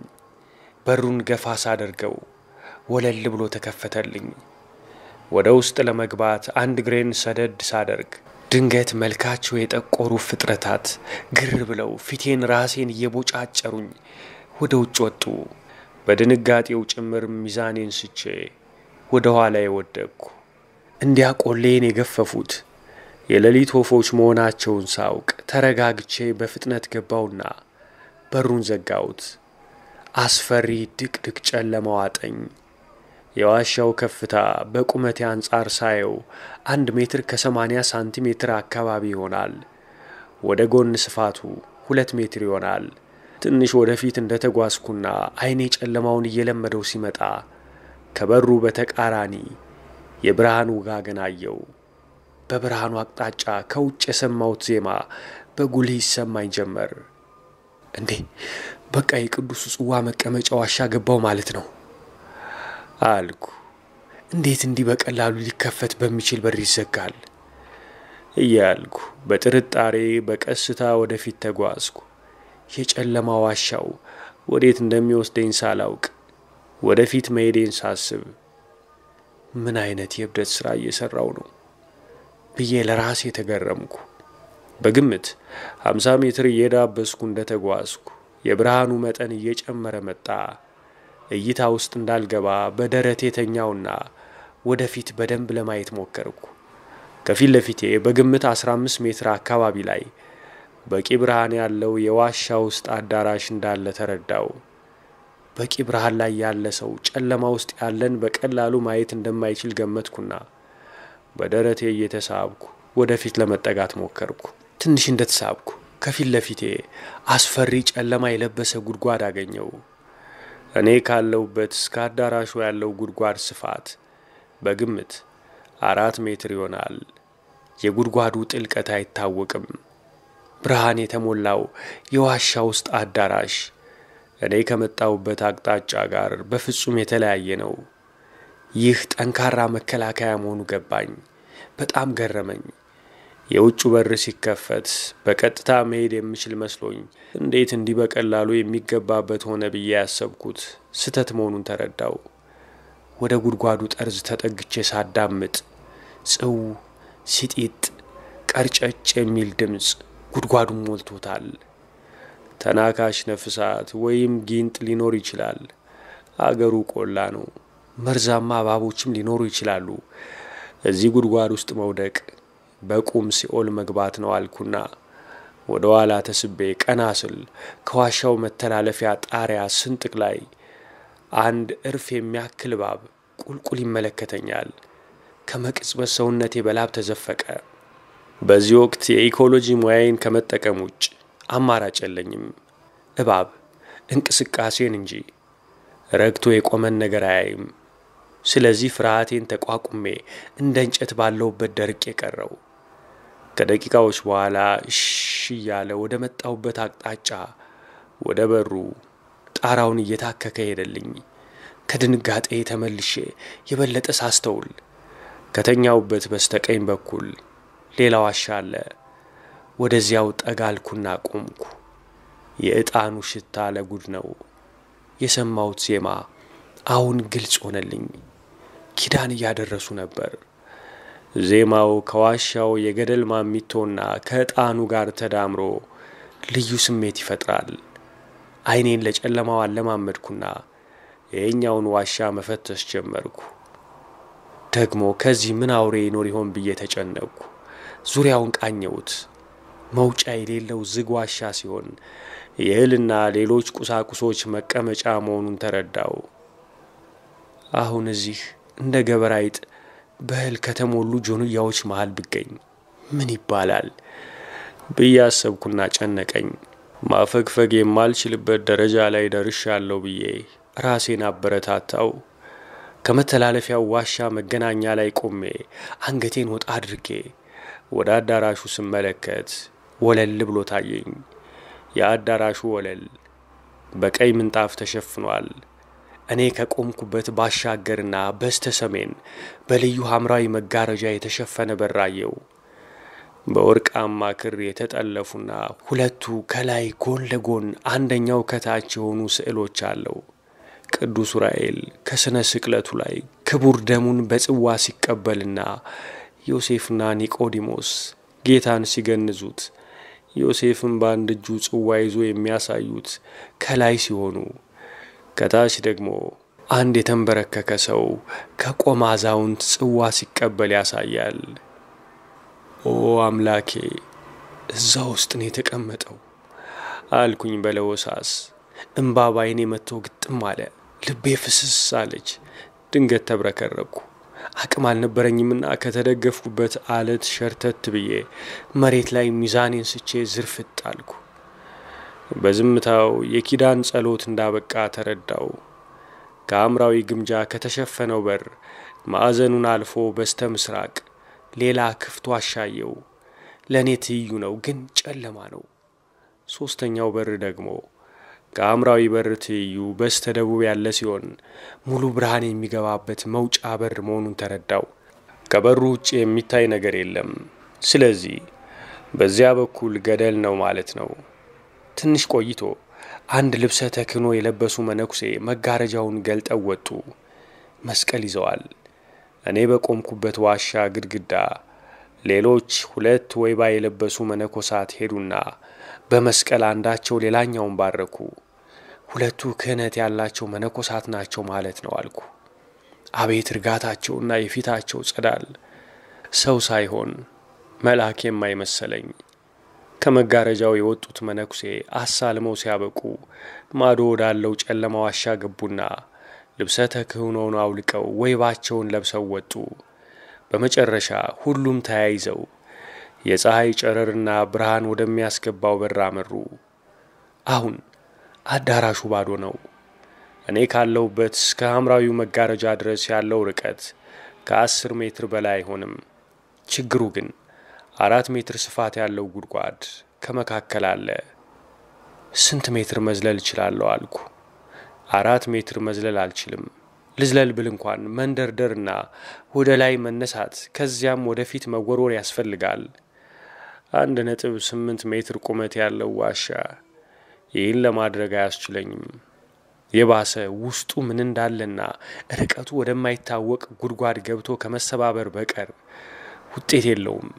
በሩን ገፋ ሳደርገው ወለል ብሎ ተከፈተልኝ። ወደ ውስጥ ለመግባት አንድ እግሬን ሰደድ ሳደርግ ድንገት መልካቸው የጠቆሩ ፍጥረታት ግር ብለው ፊቴን ራሴን እየቦጫጨሩኝ ወደ ውጭ ወጡ። በድንጋጤው ጭምር ሚዛኔን ስቼ ወደ ኋላ ወደቅኩ። እንዲያቆሌን የገፈፉት የሌሊት ወፎች መሆናቸውን ሳውቅ ተረጋግቼ በፍጥነት ገባውና በሩን ዘጋሁት። አስፈሪ ድቅድቅ ጨለማ ዋጠኝ። የዋሻው ከፍታ በቁመቴ አንጻር ሳየው 1 ሜትር ከ80 ሳንቲሜትር አካባቢ ይሆናል። ወደ ጎን ስፋቱ 2 ሜትር ይሆናል። ትንሽ ወደፊት እንደተጓዝኩና አይኔ ጨለማውን እየለመደው ሲመጣ ከበሩ በተቃራኒ የብርሃን ውጋገን አየው። በብርሃኑ አቅጣጫ ከውጭ የሰማሁት ዜማ በጉልህ ይሰማኝ ጀመር። እንዴ በቃ የቅዱስ ጽዋ መቀመጫ ዋሻ ገባው ማለት ነው አልኩ። እንዴት እንዲህ በቀላሉ ሊከፈት በሚችል በር ይዘጋል እያልኩ በጥርጣሬ በቀስታ ወደፊት ተጓዝኩ። የጨለማ ዋሻው ወዴት እንደሚወስደኝ ሳላውቅ ወደፊት መሄዴን ሳስብ ምን አይነት የብደት ሥራ እየሰራው ነው ብዬ ለራሴ ተገረምኩ። በግምት 50 ሜትር እየዳበስኩ እንደተጓዝኩ የብርሃኑ መጠን እየጨመረ መጣ። እይታ ውስጥ እንዳልገባ በደረቴ ተኛውና ወደፊት በደንብ ለማየት ሞከርኩ። ከፊት ለፊቴ በግምት 15 ሜትር አካባቢ ላይ በቂ ብርሃን ያለው የዋሻ ውስጥ አዳራሽ እንዳለ ተረዳው። በቂ ብርሃን ላይ ያለ ሰው ጨለማ ውስጥ ያለን በቀላሉ ማየት እንደማይችል ገመትኩና በደረቴ እየተሳብኩ ወደፊት ለመጠጋት ሞከርኩ። ትንሽ እንደተሳብኩ ከፊት ለፊቴ አስፈሪ ጨለማ የለበሰ ጉድጓድ አገኘው። እኔ ካለውበት እስከ አዳራሹ ያለው ጉድጓድ ስፋት በግምት 4 ሜትር ይሆናል። የጉድጓዱ ጥልቀት አይታወቅም። ብርሃን የተሞላው የዋሻ ውስጥ አዳራሽ እኔ ከመጣውበት አቅጣጫ ጋር በፍጹም የተለያየ ነው። ይህ ጠንካራ መከላከያ መሆኑ ገባኝ። በጣም ገረመኝ። የውጭ በር ሲከፈት በቀጥታ መሄድ የምችል መስሎኝ እንዴት እንዲህ በቀላሉ የሚገባበት ሆነ ብዬ ያሰብኩት ስተት መሆኑን ተረዳው። ወደ ጉድጓዱ ጠርዝ ተጠግቼ ሳዳምጥ ጽው ሲጢጥ ቀርጨጭ የሚል ድምፅ ጉድጓዱን ሞልቶታል። ተናካሽ ነፍሳት ወይም ጊንጥ ሊኖር ይችላል። አገሩ ቆላ ነው። መርዛማ እባቦችም ሊኖሩ ይችላሉ። እዚህ ጉድጓድ ውስጥ መውደቅ በቁም ሲኦል መግባት ነው አልኩና ወደ ኋላ ተስቤ ቀና ስል ከዋሻው መተላለፊያ ጣሪያ ስንጥቅ ላይ አንድ እርፍ የሚያክል እባብ ቁልቁል ይመለከተኛል። ከመቅጽበት ሰውነቴ በላብ ተዘፈቀ። በዚህ ወቅት የኢኮሎጂ ሙያዬን ከመጠቀም ውጭ አማራጭ የለኝም። እባብ እንቅስቃሴን እንጂ ረግቶ የቆመን ነገር አያይም። ስለዚህ ፍርሃቴን ተቋቁሜ እንደ እንጨት ባለውበት ደርቄ ቀረው። ከደቂቃዎች በኋላ እሺ እያለ ወደ መጣውበት አቅጣጫ ወደ በሩ ጣራውን እየታከከ ሄደልኝ። ከድንጋጤ ተመልሼ የበለጠ ሳስተውል ከተኛውበት በስተቀኝ በኩል ሌላ ዋሻ አለ። ወደዚያው ጠጋልኩና ቆምኩ። የዕጣኑ ሽታ ለጉድ ነው። የሰማሁት ዜማ አሁን ግልጽ ሆነልኝ። ኪዳን እያደረሱ ነበር። ዜማው ከዋሻው የገደል ማሚቶና ከዕጣኑ ጋር ተዳምሮ ልዩ ስሜት ይፈጥራል። አይኔን ለጨለማው አለማመድኩና የኛውን ዋሻ መፈተሽ ጀመርኩ። ደግሞ ከዚህ ምን አውሬ ይኖር ይሆን ብዬ ተጨነቅኩ። ዙሪያውን ቃኘሁት። መውጫ የሌለው ዝግ ዋሻ ሲሆን የእህልና ሌሎች ቁሳቁሶች መቀመጫ መሆኑን ተረዳው። አሁን እዚህ እንደ ገበራይጥ በእህል ከተሞሉ ጆንያዎች መሃል ብገኝ ምን ይባላል ብዬ አሰብኩና ጨነቀኝ። ማፈግፈግ የማልችልበት ደረጃ ላይ ደርሻለሁ ብዬ ራሴን አበረታታው። ከመተላለፊያው ዋሻ መገናኛ ላይ ቆሜ አንገቴን ወጣ አድርጌ ወደ አዳራሹ ስመለከት ወለል ብሎ ታየኝ። የአዳራሹ ወለል በቀይ ምንጣፍ ተሸፍኗል። እኔ ከቆምኩበት ባሻገርና በስተ ሰሜን በልዩ ሐምራዊ መጋረጃ የተሸፈነ በራየው። በወርቃማ ክር የተጠለፉና ሁለቱ ከላይ ጎን ለጎን አንደኛው ከታች የሆኑ ስዕሎች አለው። ቅዱስ ዑራኤል ከስነ ስቅለቱ ላይ ክቡር ደሙን በጽዋ ሲቀበልና ዮሴፍና ኒቆዲሞስ ጌታን ሲገንዙት ዮሴፍን በአንድ እጁ ጽዋ ይዞ የሚያሳዩት ከላይ ሲሆኑ ከታች ደግሞ አንድ የተንበረከከ ሰው ከቆመ አዛውንት ጽዋ ሲቀበል ያሳያል። ኦ አምላኬ፣ እዛ ውስጥ ነው የተቀመጠው አልኩኝ በለወሳስ። እንባ ባይኔ መጥቶ ግጥም አለ። ልቤ ፍስስ አለች። ድንገት ተብረከረኩ። አቅም አልነበረኝምና ከተደገፍኩበት አለት ሸርተት ብዬ መሬት ላይ ሚዛኔን ስቼ ዝርፍት አልኩ። በዝምታው የኪዳን ጸሎት እንዳበቃ ተረዳው። ከሐምራዊ ግምጃ ከተሸፈነው በር ማዕዘኑን አልፎ በስተ ምስራቅ ሌላ ክፍት ዋሻየው። ለእኔ ትይዩ ነው፣ ግን ጨለማ ነው። ሶስተኛው በር ደግሞ ከሐምራዊ በር ትይዩ በስተ ደቡብ ያለ ሲሆን ሙሉ ብርሃን የሚገባበት መውጫ በር መሆኑን ተረዳው። ከበሩ ውጭ የሚታይ ነገር የለም። ስለዚህ በዚያ በኩል ገደል ነው ማለት ነው። ትንሽ ቆይቶ አንድ ልብሰ ተክህኖ የለበሱ መነኩሴ መጋረጃውን ገልጠው ወጡ። መስቀል ይዘዋል። እኔ በቆምኩበት ዋሻ ግድግዳ ሌሎች ሁለት ወይባ የለበሱ መነኮሳት ሄዱና በመስቀል አንዳቸው ሌላኛውን ባረኩ። ሁለቱ ክህነት ያላቸው መነኮሳት ናቸው ማለት ነው አልኩ። አቤት እርጋታቸውና የፊታቸው ጸዳል! ሰው ሳይሆን መልአክ የማይመሰለኝ። ከመጋረጃው የወጡት መነኩሴ አሳልመው ሲያበቁ ማዶ ወዳለው ጨለማ ዋሻ ገቡና ልብሰ ተክህኖውን አውልቀው ወይባቸውን ለብሰው ወጡ። በመጨረሻ ሁሉም ተያይዘው የፀሐይ ጨረርና ብርሃን ወደሚያስገባው በር አመሩ። አሁን አዳራሹ ባዶ ነው። እኔ ካለሁበት እስከ ሐምራዊው መጋረጃ ድረስ ያለው ርቀት ከ10 ሜትር በላይ አይሆንም። ችግሩ ግን 4 ሜትር ስፋት ያለው ጉድጓድ ከመካከል አለ። ስንት ሜትር መዝለል እችላለሁ አልኩ። 4 ሜትር መዝለል አልችልም። ልዝለል ብል እንኳን መንደርደርና ወደ ላይ መነሳት ከዚያም ወደፊት መወርወር ያስፈልጋል። 1.8 ሜትር ቁመት ያለው ዋሻ ይህን ለማድረግ አያስችለኝም። የባሰ ውስጡ ምን እንዳለና ርቀቱ ወደማይታወቅ ጉድጓድ ገብቶ ከመሰባበር በቀር ውጤት የለውም።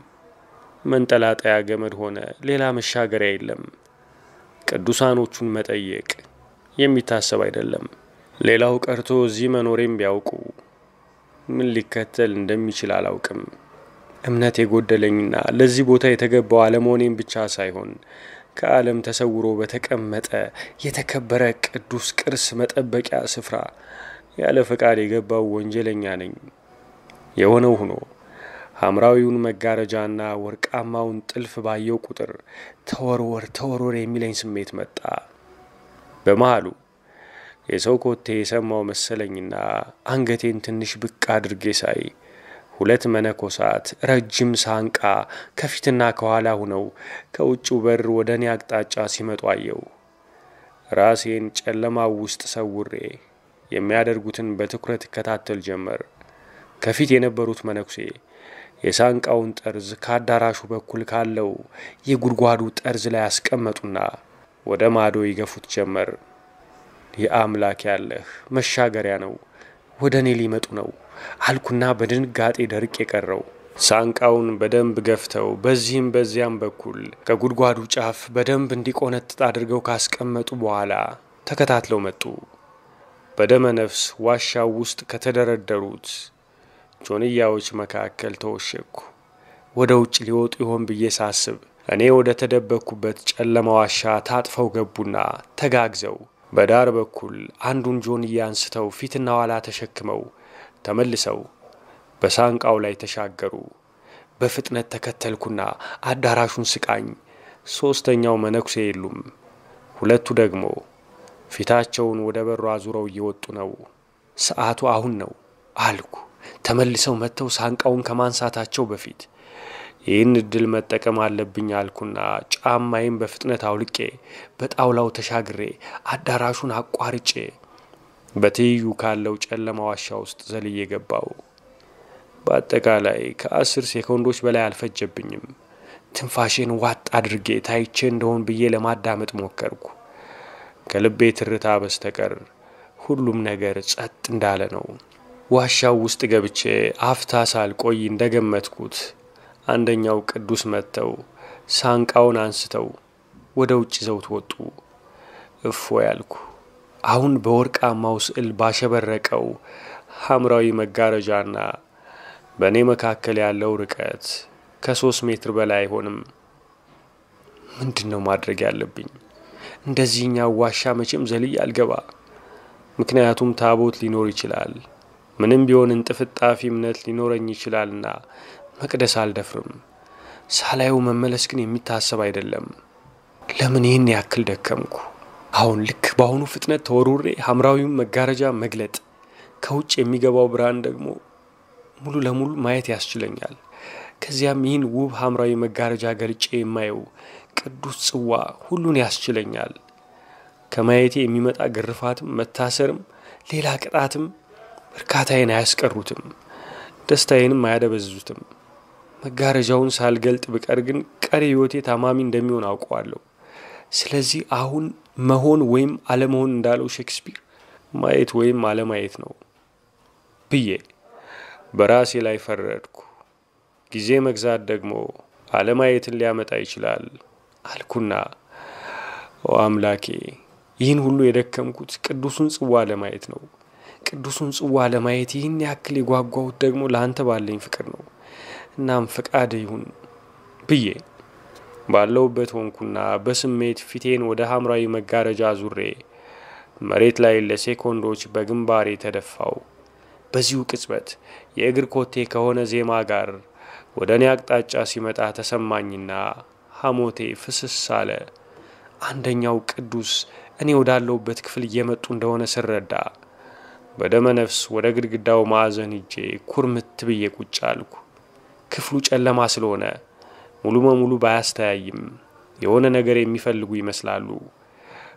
መንጠላጠያ ገመድ ሆነ ሌላ መሻገሪያ የለም። ቅዱሳኖቹን መጠየቅ የሚታሰብ አይደለም። ሌላው ቀርቶ እዚህ መኖሬም ቢያውቁ ምን ሊከተል እንደሚችል አላውቅም። እምነት የጎደለኝና ለዚህ ቦታ የተገባው አለመሆኔም ብቻ ሳይሆን ከዓለም ተሰውሮ በተቀመጠ የተከበረ ቅዱስ ቅርስ መጠበቂያ ስፍራ ያለ ፈቃድ የገባው ወንጀለኛ ነኝ። የሆነው ሆኖ ሐምራዊውን መጋረጃና ወርቃማውን ጥልፍ ባየው ቁጥር ተወርወር የሚለኝ ስሜት መጣ። በመሃሉ የሰው ኮቴ የሰማው መሰለኝና አንገቴን ትንሽ ብቅ አድርጌ ሳይ 2 መነኮሳት ረጅም ሳንቃ ከፊትና ከኋላ ሆነው ከውጭው በር ወደ እኔ አቅጣጫ ሲመጡ አየው። ራሴን ጨለማው ውስጥ ሰውሬ የሚያደርጉትን በትኩረት እከታተል ጀመር። ከፊት የነበሩት መነኩሴ የሳንቃውን ጠርዝ ከአዳራሹ በኩል ካለው የጉድጓዱ ጠርዝ ላይ አስቀመጡና ወደ ማዶ ይገፉት ጀመር። የአምላክ ያለህ መሻገሪያ ነው፣ ወደ እኔ ሊመጡ ነው አልኩና በድንጋጤ ደርቅ የቀረው። ሳንቃውን በደንብ ገፍተው በዚህም በዚያም በኩል ከጉድጓዱ ጫፍ በደንብ እንዲቆነጥጥ አድርገው ካስቀመጡ በኋላ ተከታትለው መጡ። በደመ ነፍስ ዋሻው ውስጥ ከተደረደሩት ጆንያዎች መካከል ተወሸኩ። ወደ ውጭ ሊወጡ ይሆን ብዬ ሳስብ እኔ ወደ ተደበቅኩበት ጨለማ ዋሻ ታጥፈው ገቡና ተጋግዘው በዳር በኩል አንዱን ጆንያ አንስተው ፊትና ኋላ ተሸክመው ተመልሰው በሳንቃው ላይ ተሻገሩ። በፍጥነት ተከተልኩና አዳራሹን ስቃኝ። ሶስተኛው መነኩሴ የሉም። ሁለቱ ደግሞ ፊታቸውን ወደ በሩ አዙረው እየወጡ ነው። ሰዓቱ አሁን ነው አልኩ። ተመልሰው መጥተው ሳንቃውን ከማንሳታቸው በፊት ይህን እድል መጠቀም አለብኝ አልኩና ጫማዬን በፍጥነት አውልቄ በጣውላው ተሻግሬ አዳራሹን አቋርጬ በትይዩ ካለው ጨለማ ዋሻ ውስጥ ዘልዬ ገባው። በአጠቃላይ ከ10 ሴኮንዶች በላይ አልፈጀብኝም። ትንፋሼን ዋጥ አድርጌ ታይቼ እንደሆን ብዬ ለማዳመጥ ሞከርኩ። ከልቤ ትርታ በስተቀር ሁሉም ነገር ጸጥ እንዳለ ነው። ዋሻው ውስጥ ገብቼ አፍታ ሳልቆይ እንደገመትኩት አንደኛው ቅዱስ መጥተው ሳንቃውን አንስተው ወደ ውጭ ዘውት ወጡ። እፎይ አልኩ። አሁን በወርቃማው ስዕል ባሸበረቀው ሐምራዊ መጋረጃና በእኔ መካከል ያለው ርቀት ከ3 ሜትር በላይ አይሆንም። ምንድነው ማድረግ ያለብኝ? እንደዚህኛው ዋሻ መቼም ዘልዬ አልገባ። ምክንያቱም ታቦት ሊኖር ይችላል። ምንም ቢሆን እንጥፍጣፊ እምነት ሊኖረኝ ይችላልና መቅደስ አልደፍርም። ሳላየው መመለስ ግን የሚታሰብ አይደለም። ለምን ይህን ያክል ደከምኩ? አሁን ልክ በአሁኑ ፍጥነት ተወሩሬ ሐምራዊውን መጋረጃ መግለጥ፣ ከውጭ የሚገባው ብርሃን ደግሞ ሙሉ ለሙሉ ማየት ያስችለኛል። ከዚያም ይህን ውብ ሐምራዊ መጋረጃ ገልጬ የማየው ቅዱስ ጽዋ ሁሉን ያስችለኛል። ከማየቴ የሚመጣ ግርፋትም መታሰርም ሌላ ቅጣትም እርካታዬን አያስቀሩትም፣ ደስታዬንም አያደበዝዙትም። መጋረጃውን ሳልገልጥ ብቀር ግን ቀሪ ሕይወቴ ታማሚ እንደሚሆን አውቀዋለሁ። ስለዚህ አሁን መሆን ወይም አለመሆን እንዳለው ሼክስፒር ማየት ወይም አለማየት ነው ብዬ በራሴ ላይ ፈረድኩ። ጊዜ መግዛት ደግሞ አለማየትን ሊያመጣ ይችላል አልኩና ኦ አምላኬ፣ ይህን ሁሉ የደከምኩት ቅዱሱን ጽዋ ለማየት ነው። ቅዱሱን ጽዋ ለማየት ይህን ያክል የጓጓሁት ደግሞ ለአንተ ባለኝ ፍቅር ነው። እናም ፈቃድ ይሁን ብዬ ባለውበት ሆንኩና በስሜት ፊቴን ወደ ሐምራዊ መጋረጃ ዙሬ መሬት ላይ ለሴኮንዶች በግንባሬ ተደፋው። በዚሁ ቅጽበት የእግር ኮቴ ከሆነ ዜማ ጋር ወደ እኔ አቅጣጫ ሲመጣ ተሰማኝና ሐሞቴ ፍስስ አለ። አንደኛው ቅዱስ እኔ ወዳለውበት ክፍል እየመጡ እንደሆነ ስረዳ በደመ ነፍስ ወደ ግድግዳው ማዕዘን ሄጄ ኩርምት ብዬ ቁጭ አልኩ። ክፍሉ ጨለማ ስለሆነ ሙሉ በሙሉ ባያስተያይም የሆነ ነገር የሚፈልጉ ይመስላሉ።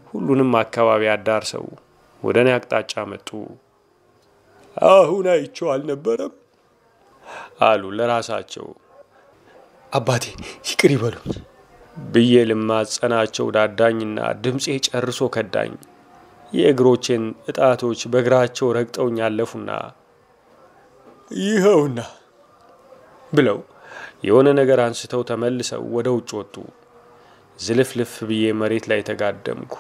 ሁሉንም አካባቢ አዳርሰው ወደ እኔ አቅጣጫ መጡ። አሁን አይቼው አልነበረም አሉ ለራሳቸው። አባቴ ይቅር ይበሉኝ ብዬ ልማጸናቸው ዳዳኝና ድምፄ ጨርሶ ከዳኝ። የእግሮቼን እጣቶች በእግራቸው ረግጠውኝ አለፉና ይኸውና ብለው የሆነ ነገር አንስተው ተመልሰው ወደ ውጭ ወጡ። ዝልፍልፍ ብዬ መሬት ላይ ተጋደምኩ።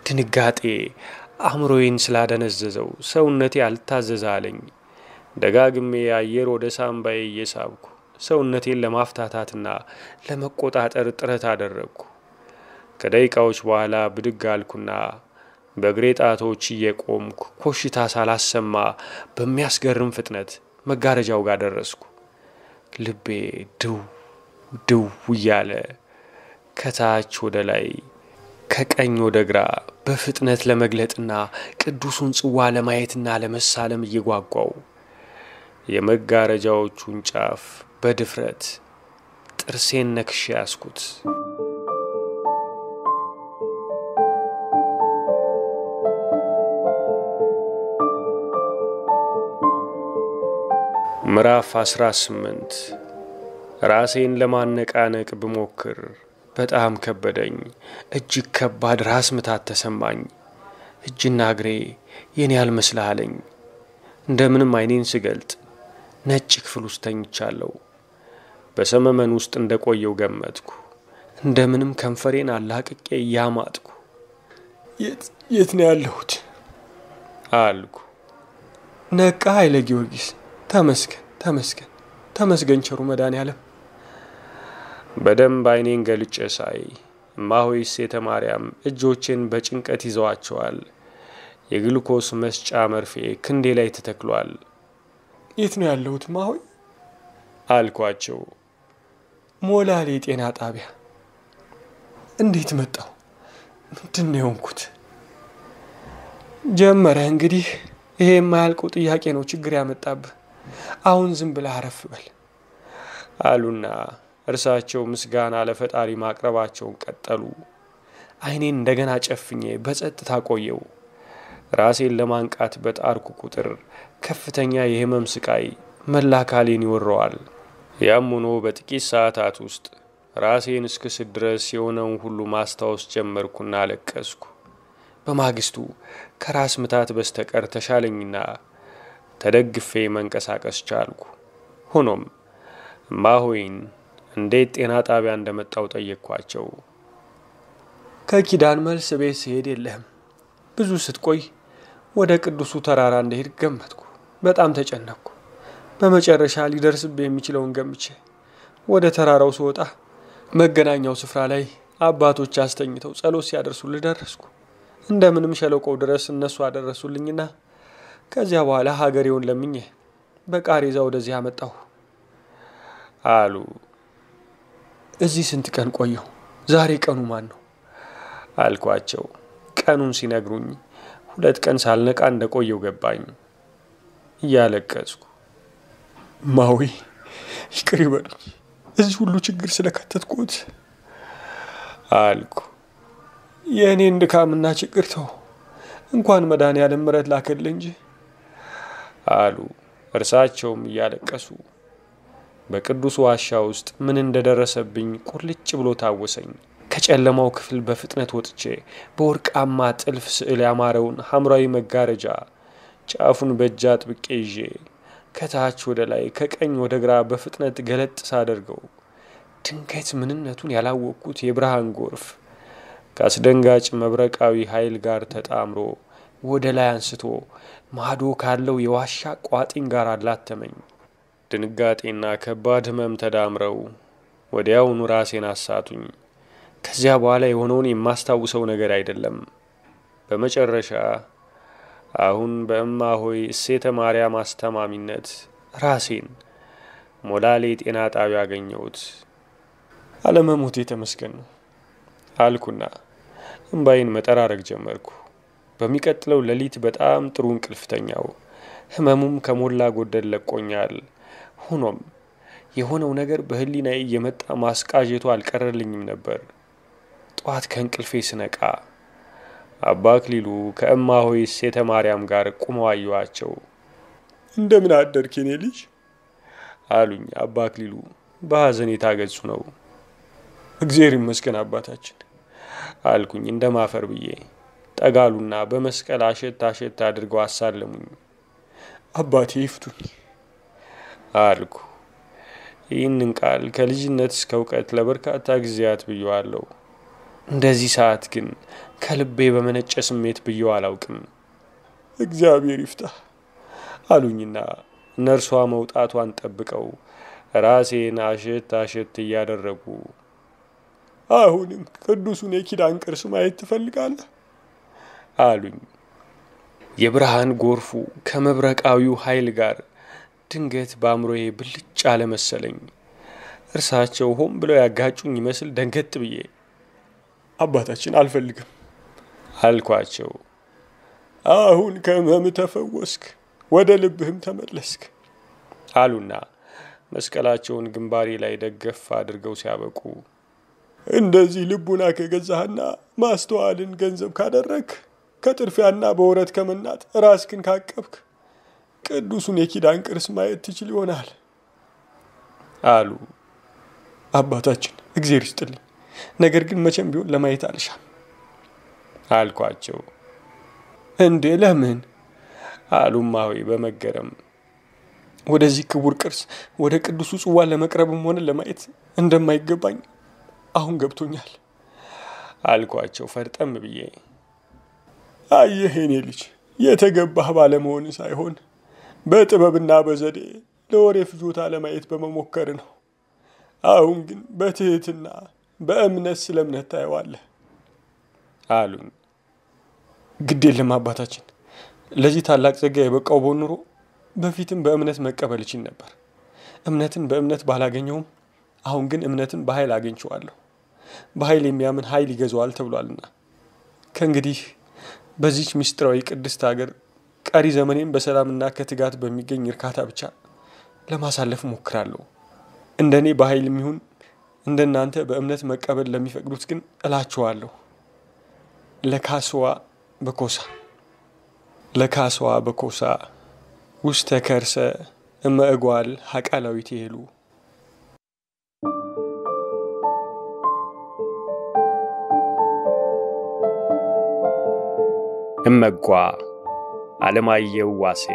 ድንጋጤ አእምሮዬን ስላደነዘዘው ሰውነቴ አልታዘዝ አለኝ። ደጋግሜ አየር ወደ ሳምባዬ እየሳብኩ ሰውነቴን ለማፍታታትና ለመቆጣጠር ጥረት አደረግኩ። ከደቂቃዎች በኋላ ብድግ አልኩና በእግሬ ጣቶች እየቆምኩ ኮሽታ ሳላሰማ በሚያስገርም ፍጥነት መጋረጃው ጋር ደረስኩ። ልቤ ድው ድው እያለ ከታች ወደ ላይ ከቀኝ ወደ ግራ በፍጥነት ለመግለጥና ቅዱሱን ጽዋ ለማየትና ለመሳለም እየጓጓው የመጋረጃዎቹን ጫፍ በድፍረት ጥርሴን ነክሼ ያስኩት። ምዕራፍ 18 ራሴን ለማነቃነቅ ብሞክር በጣም ከበደኝ። እጅግ ከባድ ራስ ምታት ተሰማኝ። እጅና እግሬ የኔ አልመስልሃለኝ። እንደምንም አይኔን ስገልጥ ነጭ ክፍል ውስጥ ተኝቻለሁ። በሰመመን ውስጥ እንደቆየው ገመትኩ። እንደምንም ከንፈሬን አላቅቄ ያማጥኩ። የት ነው ያለሁት አልኩ። ነቃ ኃይለ ጊዮርጊስ፣ ተመስገን ተመስገን ተመስገን ቸሩ መድኃኔዓለም። በደንብ ዓይኔን ገልጬ ሳይ እማሆይ እሴተ ማርያም እጆቼን በጭንቀት ይዘዋቸዋል። የግሉኮስ መስጫ መርፌ ክንዴ ላይ ተተክሏል። የት ነው ያለሁት እማሆይ? አልኳቸው። ሞላሌ ጤና ጣቢያ። እንዴት መጣሁ? ምንድን ነው የሆንኩት? ጀመረ እንግዲህ። ይሄ የማያልቀው ጥያቄ ነው ችግር ያመጣብህ። አሁን ዝም ብለህ አረፍ በል አሉና እርሳቸው ምስጋና ለፈጣሪ ማቅረባቸውን ቀጠሉ። ዓይኔን እንደገና ጨፍኜ በጸጥታ ቆየው። ራሴን ለማንቃት በጣርኩ ቁጥር ከፍተኛ የህመም ስቃይ መላ አካሌን ይወረዋል። ያም ሆኖ በጥቂት ሰዓታት ውስጥ ራሴን እስክስት ድረስ የሆነውን ሁሉ ማስታወስ ጀመርኩና አለቀስኩ። በማግስቱ ከራስ ምታት በስተቀር ተሻለኝና ተደግፌ መንቀሳቀስ ቻልኩ። ሆኖም እማሆይን እንዴት ጤና ጣቢያ እንደመጣው ጠየቅኳቸው። ከኪዳን መልስ ቤት ሲሄድ የለህም። ብዙ ስትቆይ ወደ ቅዱሱ ተራራ እንደሄድ ገመትኩ። በጣም ተጨነቅኩ። በመጨረሻ ሊደርስብህ የሚችለውን ገምቼ ወደ ተራራው ስወጣ መገናኛው ስፍራ ላይ አባቶች አስተኝተው ጸሎት ሲያደርሱልህ ደረስኩ። እንደምንም ሸለቆው ድረስ እነሱ አደረሱልኝና ከዚያ በኋላ ሀገሬውን ለምኜ በቃሬዛ ወደዚህ አመጣሁ አሉ። እዚህ ስንት ቀን ቆየሁ? ዛሬ ቀኑ ማን ነው? አልኳቸው። ቀኑን ሲነግሩኝ 2 ቀን ሳልነቃ እንደቆየው ገባኝ። እያለቀስኩ ማዊ ይቅር ይበሉኝ፣ እዚህ ሁሉ ችግር ስለከተትኩት አልኩ። የእኔን ድካምና ችግር ተው፣ እንኳን መድኃኔዓለም ምሕረት ላከልህ እንጂ አሉ። እርሳቸውም እያለቀሱ በቅዱስ ዋሻ ውስጥ ምን እንደደረሰብኝ ቁልጭ ብሎ ታወሰኝ። ከጨለማው ክፍል በፍጥነት ወጥቼ በወርቃማ ጥልፍ ስዕል ያማረውን ሐምራዊ መጋረጃ ጫፉን በእጅ አጥብቄ ይዤ ከታች ወደ ላይ ከቀኝ ወደ ግራ በፍጥነት ገለጥ ሳደርገው ድንገት ምንነቱን ያላወቅኩት የብርሃን ጎርፍ ከአስደንጋጭ መብረቃዊ ኃይል ጋር ተጣምሮ ወደ ላይ አንስቶ ማዶ ካለው የዋሻ ቋጥኝ ጋር አላተመኝ። ድንጋጤና ከባድ ህመም ተዳምረው ወዲያውኑ ራሴን አሳቱኝ። ከዚያ በኋላ የሆነውን የማስታውሰው ነገር አይደለም። በመጨረሻ አሁን በእማሆይ እሴተ ማርያም አስተማሚነት ራሴን ሞላሌ ጤና ጣቢያ አገኘሁት። አለመሞቴ ተመስገን ነው አልኩና እምባዬን መጠራረግ ጀመርኩ። በሚቀጥለው ሌሊት በጣም ጥሩ እንቅልፍ ተኛው። ህመሙም ከሞላ ጎደል ለቆኛል። ሆኖም የሆነው ነገር በህሊናዬ እየመጣ ማስቃዠቱ አልቀረልኝም ነበር። ጧት ከእንቅልፌ ስነቃ አባ አክሊሉ ከእማሆይ እሴተ ማርያም ጋር ቆመው አየኋቸው። እንደምን አደርክ የኔ ልጅ አሉኝ። አባ አክሊሉ በሐዘኔታ ገጹ ነው። እግዚአብሔር ይመስገን አባታችን አልኩኝ እንደማፈር ብዬ። ጠጋሉና በመስቀል አሸት አሸት አድርገው አሳለሙኝ። አባቴ ይፍቱኝ አልኩ። ይህንን ቃል ከልጅነት እስከ እውቀት ለበርካታ ጊዜያት ብየዋለሁ። እንደዚህ ሰዓት ግን ከልቤ በመነጨ ስሜት ብየው አላውቅም። እግዚአብሔር ይፍታ አሉኝና እነርሷ መውጣቷን ጠብቀው ራሴን አሸት አሸት እያደረጉ አሁንም ቅዱሱን የኪዳን ቅርስ ማየት ትፈልጋለህ አሉኝ። የብርሃን ጎርፉ ከመብረቃዊው ኃይል ጋር ድንገት በአእምሮዬ ብልጭ አለ መሰለኝ። እርሳቸው ሆን ብለው ያጋጩኝ ይመስል ደንገጥ ብዬ አባታችን አልፈልግም አልኳቸው። አሁን ከህመም ተፈወስክ፣ ወደ ልብህም ተመለስክ አሉና መስቀላቸውን ግንባሬ ላይ ደገፍ አድርገው ሲያበቁ እንደዚህ ልቡና ከገዛህና ማስተዋልን ገንዘብ ካደረክ ከጥርፊያና በወረት ከመናጥ ራስክን ካቀብክ ቅዱሱን የኪዳን ቅርስ ማየት ትችል ይሆናል አሉ። አባታችን እግዚአብሔር ይስጥልኝ፣ ነገር ግን መቼም ቢሆን ለማየት አልሻም አልኳቸው። እንዴ ለምን አሉ እማሆይ በመገረም። ወደዚህ ክቡር ቅርስ ወደ ቅዱሱ ጽዋ ለመቅረብም ሆነ ለማየት እንደማይገባኝ አሁን ገብቶኛል አልኳቸው ፈርጠም ብዬ። አየህ የኔ ልጅ፣ የተገባህ ባለመሆን ሳይሆን በጥበብና በዘዴ ለወሬ ፍጆታ ለማየት በመሞከር ነው። አሁን ግን በትህትና በእምነት ስለ እምነት ታየዋለህ አሉኝ። ግድ የለም አባታችን፣ ለዚህ ታላቅ ጸጋ የበቃው ብሆን ኖሮ በፊትም በእምነት መቀበል እችል ነበር። እምነትን በእምነት ባላገኘውም አሁን ግን እምነትን በኃይል አግኝቼዋለሁ። በኃይል የሚያምን ኃይል ይገዛዋል ተብሏልና ከእንግዲህ በዚች ምስጢራዊ ቅድስት ሀገር ቀሪ ዘመኔን በሰላምና ከትጋት በሚገኝ እርካታ ብቻ ለማሳለፍ ሞክራለሁ። እንደኔ በኃይል የሚሆን እንደናንተ በእምነት መቀበል ለሚፈቅዱት ግን እላችኋለሁ ለካስዋ በኮሳ ውስተ ከርሰ እመእጓል ሀቃላዊት ይሄሉ። እመጓ አለማየሁ ዋሴ